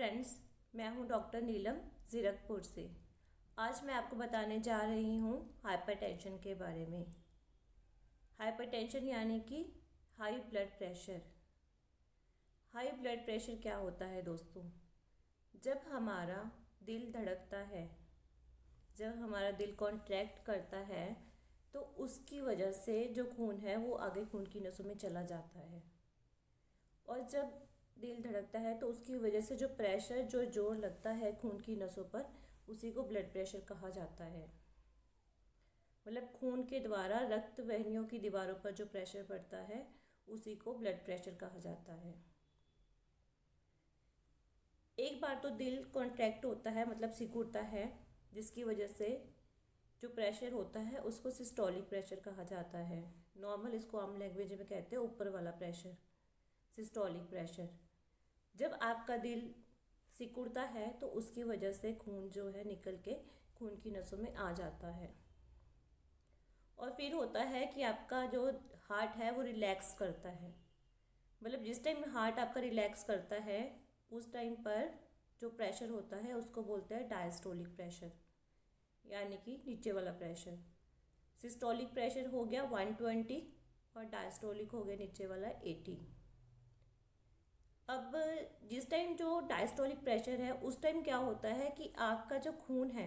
Friends, मैं हूं doctor नीलम ज़ीरकपुर से। आज मैं आपको बताने जा रही हूं हाइपरटेंशन के बारे में। हाइपरटेंशन यानी कि high blood pressure. High blood pressure क्या होता है दोस्तों? जब हमारा दिल धड़कता है, जब हमारा दिल कॉन्ट्रैक्ट करता है, तो उसकी वजह से जो खून है वो आगे खून की नसों में चला जाता है। और जब दिल धड़कता है तो उसकी वजह से जो प्रेशर, जो जोर लगता है खून की नसों पर, उसी को ब्लड प्रेशर कहा जाता है। मतलब खून के द्वारा रक्त वाहिनियों की दीवारों पर जो प्रेशर पड़ता है उसी को ब्लड प्रेशर कहा जाता है। एक बार तो दिल कॉन्ट्रैक्ट होता है, मतलब सिकुड़ता है, जिसकी वजह से जो प्रेशर होता है उसको सिस्टोलिक प्रेशर कहा जाता है। नॉर्मल इसको आम लैंग्वेज में कहते हैं ऊपर वाला प्रेशर, सिस्टोलिक प्रेशर। जब आपका दिल सिकुड़ता है तो उसकी वजह से खून जो है निकल के खून की नसों में आ जाता है। और फिर होता है कि आपका जो हार्ट है वो रिलैक्स करता है। मतलब जिस टाइम हार्ट आपका रिलैक्स करता है उस टाइम पर जो प्रेशर होता है उसको बोलते हैं डायस्टोलिक प्रेशर, यानी कि नीचे वाला प्रेशर। सिस्टोलिक प्रेशर हो गया 120 और डायस्टोलिक हो गया नीचे वाला 80। अब जिस टाइम जो डायस्टोलिक प्रेशर है उस टाइम क्या होता है कि आपका जो खून है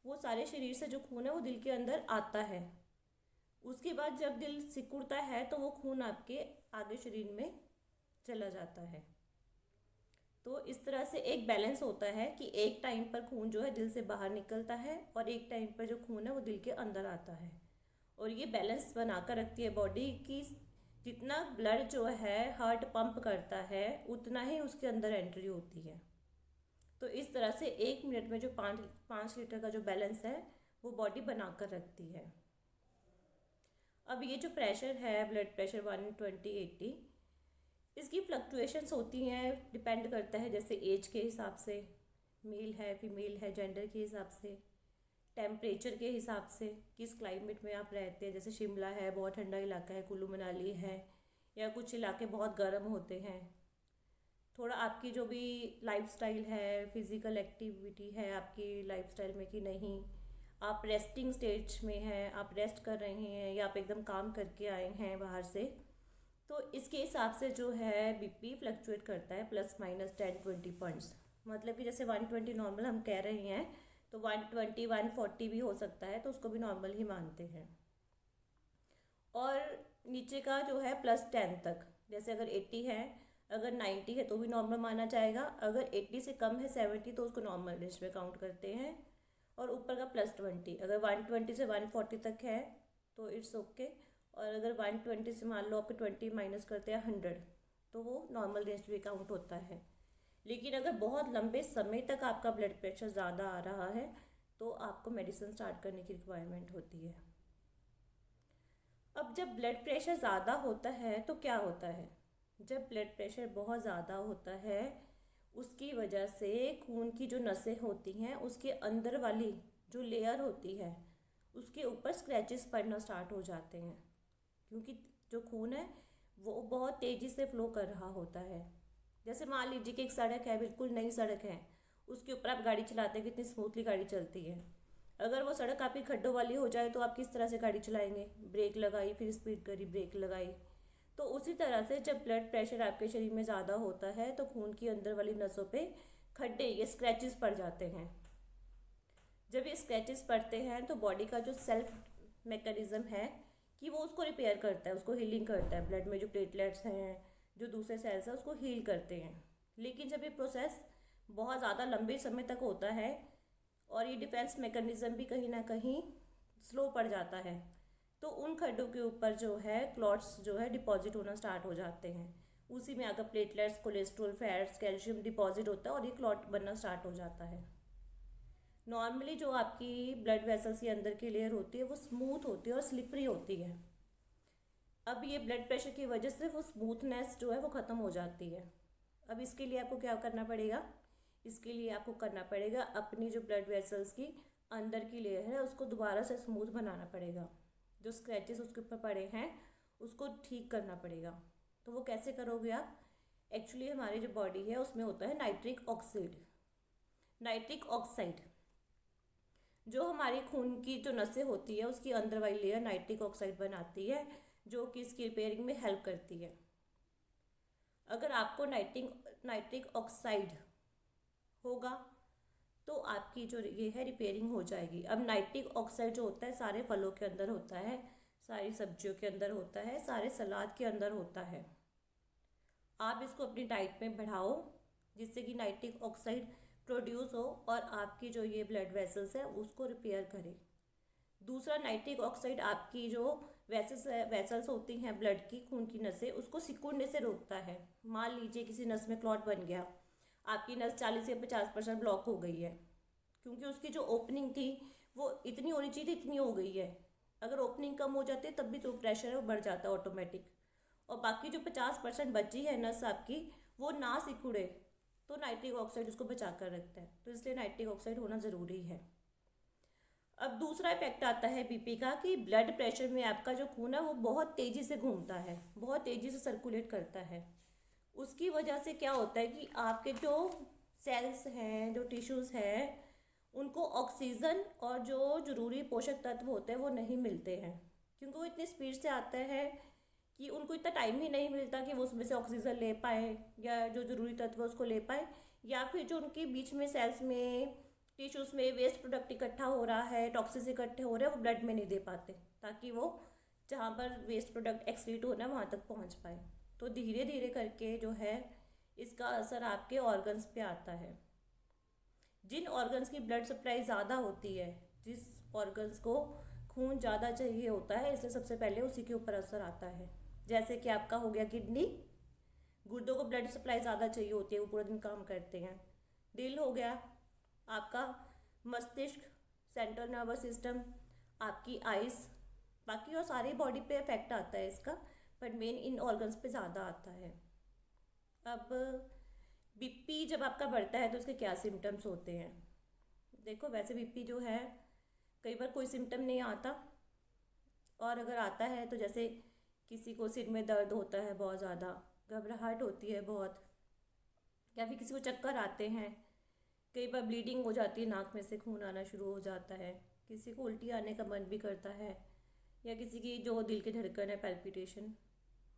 वो सारे शरीर से जो खून है वो दिल के अंदर आता है। उसके बाद जब दिल सिकुड़ता है तो वो खून आपके आगे शरीर में चला जाता है। तो इस तरह से एक बैलेंस होता है कि एक टाइम पर खून जो है दिल से बाहर निकलता है और एक टाइम पर जो खून है वो दिल के अंदर आता है। और ये बैलेंस बनाकर रखती है बॉडी की जितना ब्लड जो है हार्ट पंप करता है उतना ही उसके अंदर एंट्री होती है। तो इस तरह से एक मिनट में जो 5 लीटर का जो बैलेंस है वो बॉडी बनाकर रखती है। अब ये जो प्रेशर है, ब्लड प्रेशर 120/80, इसकी फ्लक्चुएशंस होती हैं, डिपेंड करता है जैसे एज के हिसाब से, मेल है फीमेल है, जेंडर के हिसाब से, टेम्परेचर के हिसाब से, किस क्लाइमेट में आप रहते हैं। जैसे शिमला है, बहुत ठंडा इलाका है, कुल्लू मनाली है, या कुछ इलाके बहुत गर्म होते हैं। थोड़ा आपकी जो भी लाइफस्टाइल है, फिज़िकल एक्टिविटी है आपकी लाइफस्टाइल में कि नहीं, आप रेस्टिंग स्टेज में हैं, आप रेस्ट कर रहे हैं, या आप एकदम काम करके आए हैं बाहर से, तो इसके हिसाब से जो है बीपी फ्लक्चुएट करता है +-10-20 पॉइंट्स। मतलब कि जैसे 120 नॉर्मल हम कह रहे हैं तो 120-140 भी हो सकता है, तो उसको भी नॉर्मल ही मानते हैं। और नीचे का जो है +10 तक, जैसे अगर 80 है, अगर 90 है तो भी नॉर्मल माना जाएगा। अगर 80 से कम है, 70, तो उसको नॉर्मल रेंज में काउंट करते हैं। और ऊपर का +20, अगर 120 से 140 तक है तो इट्स ओके। और अगर 120 से मान लो आपके 20 माइनस करते हैं 100, तो वो नॉर्मल रेंज में काउंट होता है। लेकिन अगर बहुत लंबे समय तक आपका ब्लड प्रेशर ज़्यादा आ रहा है तो आपको मेडिसिन स्टार्ट करने की रिक्वायरमेंट होती है। अब जब ब्लड प्रेशर ज़्यादा होता है तो क्या होता है? जब ब्लड प्रेशर बहुत ज़्यादा होता है उसकी वजह से खून की जो नसें होती हैं उसके अंदर वाली जो लेयर होती है उसके ऊपर स्क्रैचेस पड़ना स्टार्ट हो जाते हैं, क्योंकि जो खून है वो बहुत तेज़ी से फ्लो कर रहा होता है। जैसे मान लीजिए कि एक सड़क है, बिल्कुल नई सड़क है, उसके ऊपर आप गाड़ी चलाते हैं, कितनी स्मूथली गाड़ी चलती है। अगर वो सड़क आपकी खड्डों वाली हो जाए तो आप किस तरह से गाड़ी चलाएंगे? ब्रेक लगाई, फिर स्पीड करी, ब्रेक लगाई। तो उसी तरह से जब ब्लड प्रेशर आपके शरीर में ज़्यादा होता है तो खून की अंदर वाली नसों पे खड्डे, ये स्क्रैचेस पड़ जाते हैं। जब ये स्क्रैचेस पड़ते हैं तो बॉडी का जो सेल्फ मैकेनिज्म है कि वो उसको रिपेयर करता है, उसको हीलिंग करता है। ब्लड में जो प्लेटलेट्स हैं, जो दूसरे सेल्स हैं, उसको हील करते हैं। लेकिन जब ये प्रोसेस बहुत ज़्यादा लंबे समय तक होता है और ये डिफेंस मैकेनिज्म भी कहीं ना कहीं स्लो पड़ जाता है, तो उन खड्डों के ऊपर जो है क्लॉट्स जो है डिपॉजिट होना स्टार्ट हो जाते हैं। उसी में आकर platelets, cholesterol, fats, calcium deposit होता है और ये क्लॉट बनना स्टार्ट हो जाता है। नॉर्मली जो आपकी ब्लड वेसल्स के अंदर की लेयर होती है वो स्मूथ होती है और स्लिपरी होती है। अब ये ब्लड प्रेशर की वजह से वो स्मूथनेस जो है वो ख़त्म हो जाती है। अब इसके लिए आपको क्या करना पड़ेगा? इसके लिए आपको करना पड़ेगा अपनी जो ब्लड वेसल्स की अंदर की लेयर है उसको दोबारा से स्मूथ बनाना पड़ेगा। जो स्क्रैचेस उसके ऊपर पड़े हैं उसको ठीक करना पड़ेगा। तो वो कैसे करोगे आप? एक्चुअली हमारी जो बॉडी है उसमें होता है नाइट्रिक ऑक्साइड। नाइट्रिक ऑक्साइड जो हमारी खून की जो नसें होती है उसकी अंदर वाली लेयर नाइट्रिक ऑक्साइड बनाती है, जो कि इसकी रिपेयरिंग में हेल्प करती है। अगर आपको नाइट्रिक ऑक्साइड होगा तो आपकी जो ये है रिपेयरिंग हो जाएगी। अब नाइट्रिक ऑक्साइड जो होता है सारे फलों के अंदर होता है, सारी सब्जियों के अंदर होता है, सारे सलाद के अंदर होता है। आप इसको अपनी डाइट में बढ़ाओ जिससे कि नाइट्रिक ऑक्साइड प्रोड्यूस हो और आपकी जो ये ब्लड वेसल्स है उसको रिपेयर करे। दूसरा, नाइट्रिक ऑक्साइड आपकी जो वेसल्स होती हैं ब्लड की, खून की नसें, उसको सिकुड़ने से रोकता है। मान लीजिए किसी नस में क्लॉट बन गया, आपकी नस 40 से 50% ब्लॉक हो गई है, क्योंकि उसकी जो ओपनिंग थी वो इतनी होनी चाहिए थी, इतनी हो गई है। अगर ओपनिंग कम हो जाती है तब भी जो प्रेशर है वो बढ़ जाता है ऑटोमेटिक। और बाकी जो 50% बची है नस आपकी, वो ना सिकुड़े तो नाइट्रिक ऑक्साइड उसको बचा कर रखता है, तो इसलिए नाइट्रिक ऑक्साइड होना ज़रूरी है। अब दूसरा इफेक्ट आता है बीपी का कि ब्लड प्रेशर में आपका जो खून है वो बहुत तेज़ी से घूमता है, बहुत तेज़ी से सर्कुलेट करता है। उसकी वजह से क्या होता है कि आपके जो सेल्स हैं, जो टिश्यूज़ हैं, उनको ऑक्सीजन और जो ज़रूरी पोषक तत्व होते हैं वो नहीं मिलते हैं, क्योंकि वो इतनी स्पीड से आता है कि उनको इतना टाइम ही नहीं मिलता कि वो उसमें से ऑक्सीजन ले पाए या जो ज़रूरी तत्व उसको ले पाए, या फिर जो उनके बीच में सेल्स में, टिश्यूज़ में वेस्ट प्रोडक्ट इकट्ठा हो रहा है, टॉक्सिस इकट्ठे हो रहे हैं, वो ब्लड में नहीं दे पाते ताकि वो जहाँ पर वेस्ट प्रोडक्ट एक्सक्रीट होना है वहाँ तक पहुँच पाए। तो धीरे धीरे करके जो है इसका असर आपके ऑर्गन्स पे आता है। जिन ऑर्गन्स की ब्लड सप्लाई ज़्यादा होती है, जिस ऑर्गन्स को खून ज़्यादा चाहिए होता है, इसलिए सबसे पहले उसी के ऊपर असर आता है। जैसे कि आपका हो गया किडनी, गुर्दों को ब्लड सप्लाई ज़्यादा चाहिए होती है, वो पूरा दिन काम करते हैं। दिल हो गया आपका, मस्तिष्क, सेंट्रल नर्वस सिस्टम, आपकी आइज़, बाकी और सारी बॉडी पे इफेक्ट आता है इसका, बट मेन इन ऑर्गन्स पे ज़्यादा आता है। अब बीपी जब आपका बढ़ता है तो उसके क्या सिम्टम्स होते हैं? देखो, वैसे बीपी जो है कई बार कोई सिम्टम नहीं आता, और अगर आता है तो जैसे किसी को सिर में दर्द होता है बहुत ज़्यादा, घबराहट होती है बहुत, या फिर किसी को चक्कर आते हैं, कई बार ब्लीडिंग हो जाती है, नाक में से खून आना शुरू हो जाता है, किसी को उल्टी आने का मन भी करता है, या किसी की जो दिल की धड़कन है, पैल्पिटेशन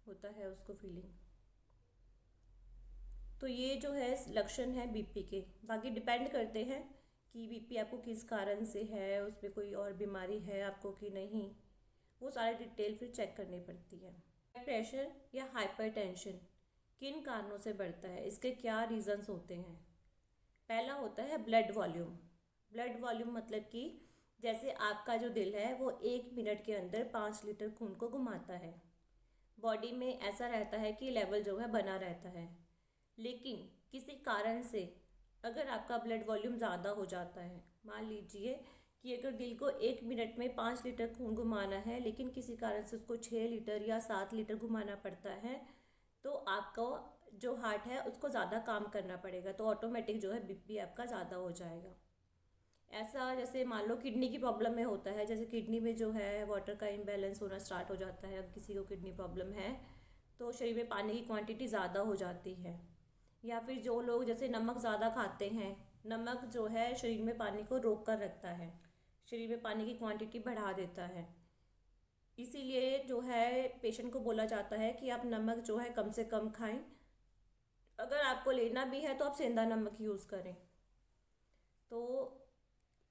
होता है उसको फीलिंग। तो ये जो है लक्षण है बीपी के। बाकी डिपेंड करते हैं कि बीपी आपको किस कारण से है, उसमें कोई और बीमारी है आपको कि नहीं, वो सारी डिटेल फिर चेक करनी पड़ती है। प्रेशर या हाइपरटेंशन किन कारणों से बढ़ता है, इसके क्या रीजंस होते हैं? पहला होता है ब्लड वॉल्यूम। ब्लड वॉल्यूम मतलब कि जैसे आपका जो दिल है वो 1 मिनट के अंदर 5 लीटर खून को घुमाता है। बॉडी में ऐसा रहता है कि लेवल जो है बना रहता है, लेकिन किसी कारण से अगर आपका ब्लड वॉल्यूम ज़्यादा हो जाता है, मान लीजिए कि अगर दिल को 1 मिनट में 5 लीटर खून घुमाना है लेकिन किसी कारण से उसको 6 लीटर या 7 लीटर घुमाना पड़ता है, तो आपको जो हार्ट है उसको ज़्यादा काम करना पड़ेगा, तो ऑटोमेटिक जो है बीपी आपका ज़्यादा हो जाएगा। ऐसा जैसे मान लो किडनी की प्रॉब्लम में होता है, जैसे किडनी में जो है वाटर का इम्बैलेंस होना स्टार्ट हो जाता है। अब किसी को किडनी प्रॉब्लम है तो शरीर में पानी की क्वांटिटी ज़्यादा हो जाती है, या फिर जो लोग जैसे नमक ज़्यादा खाते हैं, नमक जो है शरीर में पानी को रोक कर रखता है, शरीर में पानी की क्वांटिटी बढ़ा देता है। इसीलिए जो है पेशेंट को बोला जाता है कि आप नमक जो है कम से कम खाएं। अगर आपको लेना भी है तो आप सेंधा नमक यूज़ करें। तो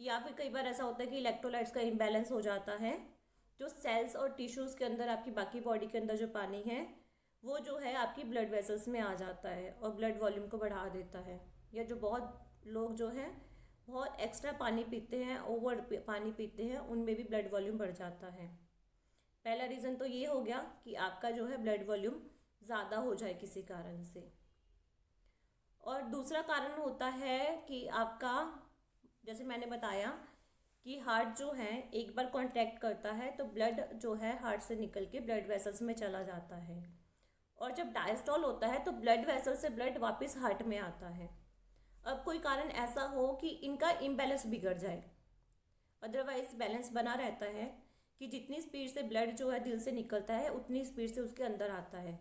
या फिर कई बार ऐसा होता है कि इलेक्ट्रोलाइट्स का इम्बैलेंस हो जाता है, जो सेल्स और टिश्यूज़ के अंदर, आपकी बाकी बॉडी के अंदर जो पानी है वो जो है आपकी ब्लड वेसल्स में आ जाता है और ब्लड वॉल्यूम को बढ़ा देता है। या जो बहुत लोग जो हैं बहुत एक्स्ट्रा पानी पीते हैं, ओवर पानी पीते हैं, उनमें भी ब्लड वॉल्यूम बढ़ जाता है। पहला रीज़न तो ये हो गया कि आपका जो है ब्लड वॉल्यूम ज़्यादा हो जाए किसी कारण से। और दूसरा कारण होता है कि आपका, जैसे मैंने बताया कि हार्ट जो है एक बार कॉन्ट्रैक्ट करता है तो ब्लड जो है हार्ट से निकल के ब्लड वेसल्स में चला जाता है, और जब डायस्टॉल होता है तो ब्लड वेसल से ब्लड वापस हार्ट में आता है। अब कोई कारण ऐसा हो कि इनका इम्बैलेंस बिगड़ जाए, अदरवाइज बैलेंस बना रहता है कि जितनी स्पीड से ब्लड जो है दिल से निकलता है उतनी स्पीड से उसके अंदर आता है,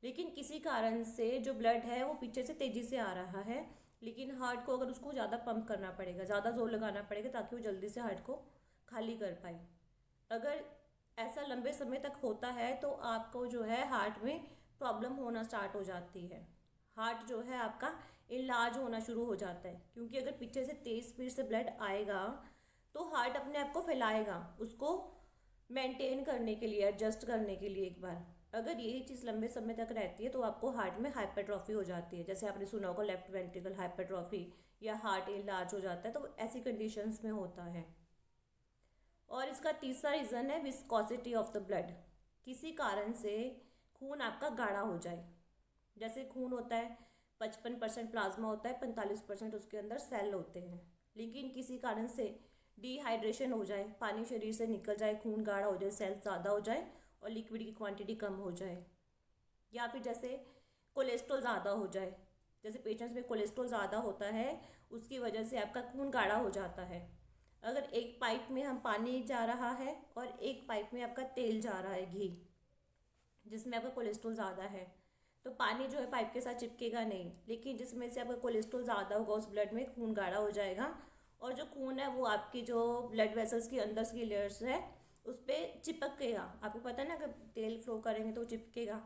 लेकिन किसी कारण से जो ब्लड है वो पीछे से तेज़ी से आ रहा है, लेकिन हार्ट को अगर उसको ज़्यादा पंप करना पड़ेगा, ज़्यादा जोर लगाना पड़ेगा ताकि वो जल्दी से हार्ट को खाली कर पाए। अगर ऐसा लंबे समय तक होता है तो आपको जो है हार्ट में प्रॉब्लम होना स्टार्ट हो जाती है। हार्ट जो है आपका इनलार्ज होना शुरू हो जाता है, क्योंकि अगर पीछे से तेज़ स्पीड से ब्लड आएगा तो हार्ट अपने आप को फैलाएगा उसको मेंटेन करने के लिए, एडजस्ट करने के लिए। एक बार अगर यही चीज़ लंबे समय तक रहती है तो आपको हार्ट में हाइपरट्रॉफी हो जाती है, जैसे आपने सुना होगा लेफ्ट वेंट्रिकल हाइपरट्रॉफी या हार्ट इनलार्ज हो जाता है, तो ऐसी कंडीशंस में होता है। और इसका तीसरा रीज़न है विस्कोसिटी ऑफ द ब्लड। किसी कारण से खून आपका गाढ़ा हो जाए। जैसे खून होता है 55% प्लाज्मा होता है, 45% उसके अंदर सेल होते हैं, लेकिन किसी कारण से डिहाइड्रेशन हो जाए, पानी शरीर से निकल जाए, खून गाढ़ा हो जाए, सेल ज़्यादा हो जाए और लिक्विड की क्वांटिटी कम हो जाए, या फिर जैसे कोलेस्ट्रॉल ज़्यादा हो जाए। जैसे पेशेंट्स में कोलेस्ट्रॉल ज़्यादा होता है, उसकी वजह से आपका खून गाढ़ा हो जाता है। अगर एक पाइप में हम पानी जा रहा है और एक पाइप में आपका तेल जा रहा है, घी, जिसमें आपका कोलेस्ट्रॉल ज़्यादा है, तो पानी जो है पाइप के साथ चिपकेगा नहीं, लेकिन जिसमें से आपका कोलेस्ट्रॉल ज़्यादा होगा उस ब्लड में खून गाढ़ा हो जाएगा, और जो खून है वो आपकी जो ब्लड वेसल्स की अंदर की लेयर्स है उस पर चिपकेगा। आपको पता है ना, अगर तेल फ्लो करेंगे तो चिपकेगा,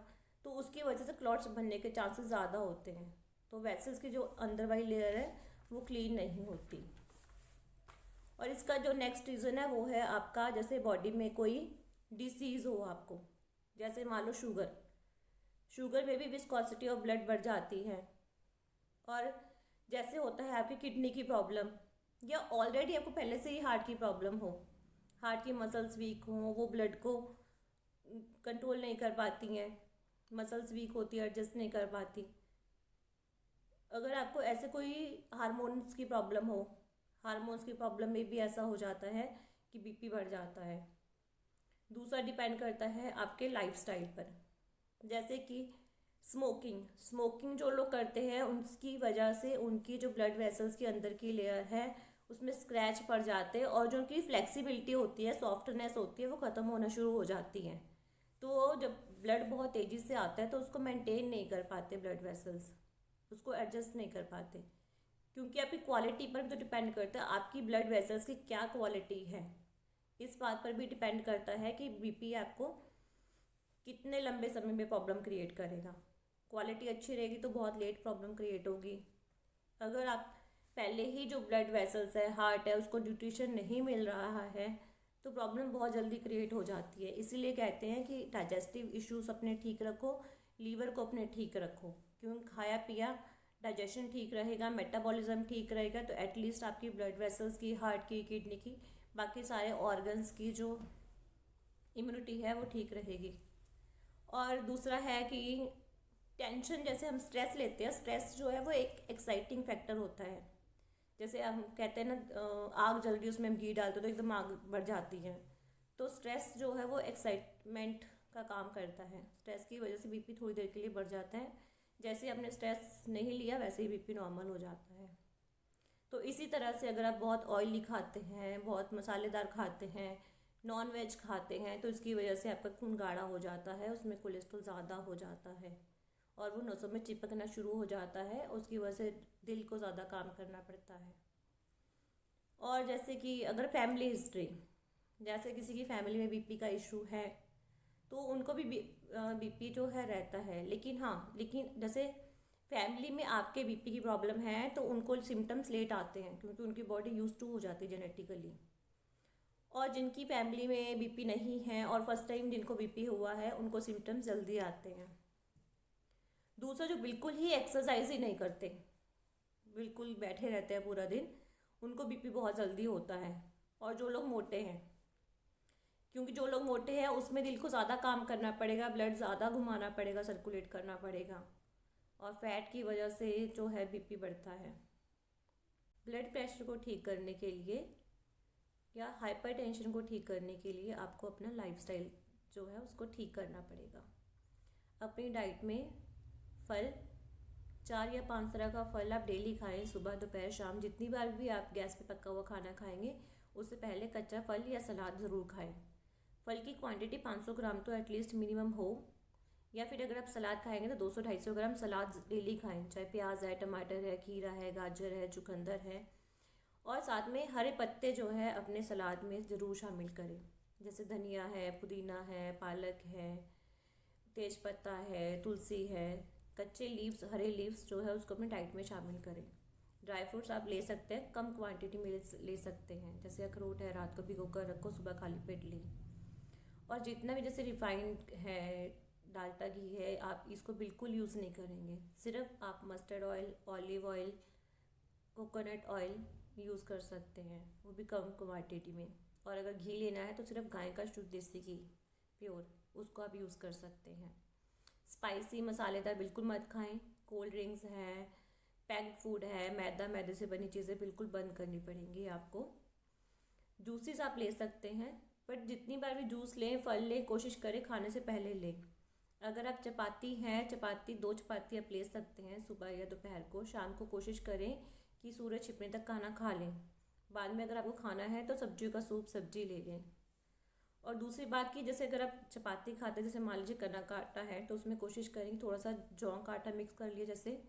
तो उसकी वजह से क्लॉट्स बनने के चांसेस ज़्यादा होते हैं। तो वेसल्स की जो अंदर वाली लेयर है वो क्लीन नहीं होती। और इसका जो नेक्स्ट रीज़न है वो है आपका, जैसे बॉडी में कोई डिसीज़ हो आपको, जैसे मान लो शुगर में भी विस्कोसिटी ऑफ ब्लड बढ़ जाती है। और जैसे होता है आपकी किडनी की प्रॉब्लम, या ऑलरेडी आपको पहले से ही हार्ट की प्रॉब्लम हो, हार्ट की मसल्स वीक हों, वो ब्लड को कंट्रोल नहीं कर पाती हैं, मसल्स वीक होती है, एडजस्ट नहीं कर पाती। अगर आपको ऐसे कोई हार्मोन्स की प्रॉब्लम हो, हार्मोन्स की प्रॉब्लम में भी ऐसा हो जाता है कि बीपी बढ़ जाता है। दूसरा डिपेंड करता है आपके लाइफस्टाइल पर, जैसे कि स्मोकिंग जो लोग करते हैं उसकी वजह से उनकी जो ब्लड वेसल्स की अंदर की लेयर है उसमें स्क्रैच पड़ जाते हैं, और जो उनकी फ्लेक्सिबिलिटी होती है, सॉफ्टनेस होती है, वो ख़त्म होना शुरू हो जाती है। तो जब ब्लड बहुत तेज़ी से आता है तो उसको मेंटेन नहीं कर पाते ब्लड वेसल्स, उसको एडजस्ट नहीं कर पाते, क्योंकि आपकी क्वालिटी पर भी तो डिपेंड करता है आपकी ब्लड वेसल्स की क्या क्वालिटी है। इस बात पर भी डिपेंड करता है कि बीपी आपको कितने लंबे समय में प्रॉब्लम क्रिएट करेगा। क्वालिटी अच्छी रहेगी तो बहुत लेट प्रॉब्लम क्रिएट होगी। अगर आप पहले ही जो ब्लड वेसल्स है, हार्ट है, उसको न्यूट्रिशन नहीं मिल रहा है तो प्रॉब्लम बहुत जल्दी क्रिएट हो जाती है। इसीलिए कहते हैं कि डाइजेस्टिव इश्यूज अपने ठीक रखो, लीवर को अपने ठीक रखो, क्योंकि खाया पिया डाइजेशन ठीक रहेगा, मेटाबॉलिज्म ठीक रहेगा, तो एटलीस्ट आपकी ब्लड वेसल्स की, हार्ट की, किडनी की, बाकी सारे ऑर्गन्स की जो इम्यूनिटी है वो ठीक रहेगी। और दूसरा है कि टेंशन, जैसे हम स्ट्रेस लेते हैं, स्ट्रेस जो है वो एक एक्साइटिंग फैक्टर होता है। जैसे हम कहते हैं ना, आग जल रही उसमें हम घी डालते तो एकदम आग बढ़ जाती है। तो स्ट्रेस जो है वो एक्साइटमेंट का काम करता है। स्ट्रेस की वजह से बीपी थोड़ी देर के लिए बढ़ जाता है, जैसे आपने स्ट्रेस नहीं लिया वैसे ही बीपी नॉर्मल हो जाता है। तो इसी तरह से अगर आप बहुत ऑयली खाते हैं, बहुत मसालेदार खाते हैं, नॉन वेज खाते हैं, तो इसकी वजह से आपका खून गाढ़ा हो जाता है, उसमें कोलेस्ट्रॉल ज़्यादा हो जाता है और वो नसों में चिपकना शुरू हो जाता है, उसकी वजह से दिल को ज़्यादा काम करना पड़ता है। और जैसे कि अगर फैमिली हिस्ट्री, जैसे किसी की फैमिली में बीपी का इशू है तो उनको भी बीपी जो है रहता है, लेकिन जैसे फैमिली में आपके बीपी की प्रॉब्लम है तो उनको सिम्टम्स लेट आते हैं, क्योंकि उनकी बॉडी यूज टू हो जाती है जेनेटिकली। और जिनकी फैमिली में बीपी नहीं है और फर्स्ट टाइम जिनको बीपी हुआ है उनको सिम्टम्स जल्दी आते हैं। दूसरा, जो बिल्कुल ही एक्सरसाइज ही नहीं करते, बिल्कुल बैठे रहते हैं पूरा दिन, उनको बीपी बहुत जल्दी होता है। और जो लोग मोटे हैं, क्योंकि जो लोग मोटे हैं उसमें दिल को ज़्यादा काम करना पड़ेगा, ब्लड ज़्यादा घुमाना पड़ेगा, सर्कुलेट करना पड़ेगा, और फैट की वजह से जो है बीपी बढ़ता है। ब्लड प्रेशर को ठीक करने के लिए या हाइपरटेंशन को ठीक करने के लिए आपको अपना लाइफस्टाइल जो है उसको ठीक करना पड़ेगा। अपनी डाइट में फल, 4 या 5 तरह का फल आप डेली खाएं, सुबह दोपहर शाम। जितनी बार भी आप गैस पे पका हुआ खाना खाएंगे उससे पहले कच्चा फल या सलाद ज़रूर खाएं। फल की क्वांटिटी 500 ग्राम तो एटलीस्ट मिनिमम हो। या फिर अगर आप सलाद खाएंगे तो 200-250 ग्राम सलाद डेली खाएं, चाहे प्याज है, टमाटर है, खीरा है, गाजर है, चुकंदर है। और साथ में हरे पत्ते जो है अपने सलाद में ज़रूर शामिल करें, जैसे धनिया है, पुदीना है, पालक है, तेज पत्ता है, तुलसी है। कच्चे लीव्स, हरे लीव्स जो है उसको अपने डाइट में शामिल करें। ड्राई फ्रूट्स आप ले सकते हैं, कम क्वांटिटी में ले सकते हैं, जैसे अखरोट है, रात को भिगो कर रखो, सुबह खाली पेट लें। और जितना भी जैसे रिफाइंड है, डालडा घी है, आप इसको बिल्कुल यूज़ नहीं करेंगे। सिर्फ आप mustard oil, olive oil, coconut oil use कर सकते हैं, वो भी कम क्वांटिटी में। और अगर घी लेना है तो सिर्फ गाय का शुद्ध देसी घी प्योर, उसको आप यूज़ कर सकते हैं। स्पाइसी मसालेदार बिल्कुल मत खाएं। कोल्ड ड्रिंक्स है, पैक्ड फूड है, मैदे से बनी चीज़ें बिल्कुल बंद करनी पड़ेंगी आपको। जूसेस आप ले सकते हैं, बट जितनी बार भी जूस लें, फल लें, कोशिश करें खाने से पहले लें। अगर आप चपाती हैं, 2 चपाती आप ले सकते हैं सुबह या दोपहर को। शाम को कोशिश करें कि सूरज छिपने तक खाना खा लें। बाद में अगर आपको खाना है तो सब्जियों का सूप, सब्जी ले लें। और दूसरी बात की, जैसे अगर आप चपाती खाते हैं, जैसे मान लीजिए कनक का आटा है, तो उसमें कोशिश करें थोड़ा सा जौ का आटा मिक्स कर लिया जैसे,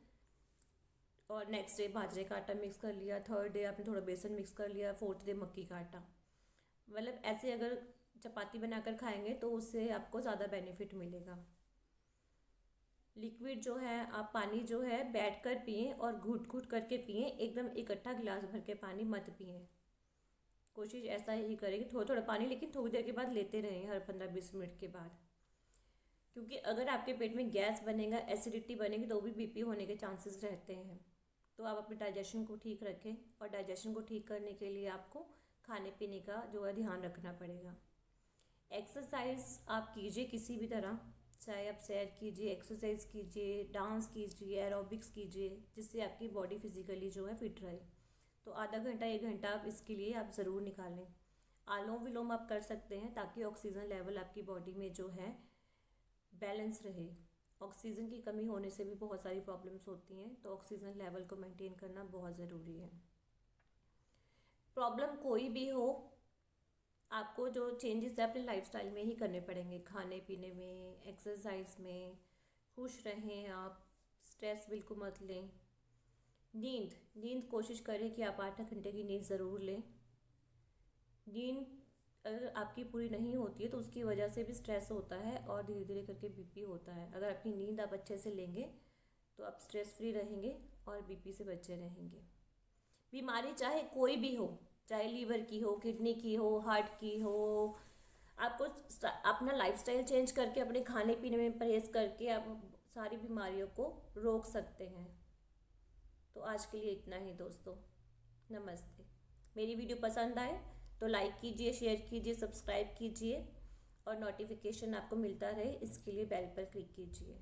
और नेक्स्ट डे बाजरे का आटा मिक्स कर लिया, थर्ड डे आपने थोड़ा बेसन मिक्स कर लिया, फोर्थ डे मक्की का आटा। मतलब ऐसे अगर चपाती बनाकर खाएंगे तो उससे आपको ज़्यादा बेनिफिट मिलेगा। लिक्विड जो है, आप पानी जो है बैठ कर पिएँ और घूट घूट करके पिएँ, एकदम इकट्ठा गिलास भर के पानी मत पिएँ। कोशिश ऐसा ही करें कि थोड़ा थोड़ा पानी, लेकिन थोड़ी देर के बाद लेते रहें, हर 15-20 मिनट के बाद। क्योंकि अगर आपके पेट में गैस बनेगा, एसिडिटी बनेगी, तो भी बीपी होने के चांसेस रहते हैं। तो आप अपने डाइजेशन को ठीक रखें, और डाइजेशन को ठीक करने के लिए आपको खाने पीने का जो है ध्यान रखना पड़ेगा। एक्सरसाइज आप कीजिए किसी भी तरह, चाहे आप सैर कीजिए, एक्सरसाइज कीजिए, डांस कीजिए, एरोबिक्स कीजिए, जिससे आपकी बॉडी फिजिकली जो है फिट रहे। तो आधा घंटा 1 घंटा आप इसके लिए आप ज़रूर निकालें। आलोम विलोम आप कर सकते हैं, ताकि ऑक्सीजन लेवल आपकी बॉडी में जो है बैलेंस रहे। ऑक्सीजन की कमी होने से भी बहुत सारी प्रॉब्लम्स होती हैं, तो ऑक्सीजन लेवल को मेंटेन करना बहुत ज़रूरी है। प्रॉब्लम कोई भी हो, आपको जो चेंजेस है अपने लाइफस्टाइल में ही करने पड़ेंगे, खाने पीने में, एक्सरसाइज में। खुश रहें आप, स्ट्रेस बिल्कुल मत लें। नींद कोशिश करें कि आप 8 घंटे की नींद ज़रूर लें। नींद अगर आपकी पूरी नहीं होती है तो उसकी वजह से भी स्ट्रेस होता है, और धीरे धीरे करके बीपी होता है। अगर अपनी नींद आप अच्छे से लेंगे तो आप स्ट्रेस फ्री रहेंगे और बीपी से बचे रहेंगे। बीमारी चाहे कोई भी हो, चाहे लीवर की हो, किडनी की हो, हार्ट की हो, आपको अपना लाइफस्टाइल चेंज करके, अपने खाने पीने में परहेज करके आप सारी बीमारियों को रोक सकते हैं। तो आज के लिए इतना ही दोस्तों, नमस्ते। मेरी वीडियो पसंद आए तो लाइक कीजिए, शेयर कीजिए, सब्सक्राइब कीजिए, और नोटिफिकेशन आपको मिलता रहे इसके लिए बेल पर क्लिक कीजिए।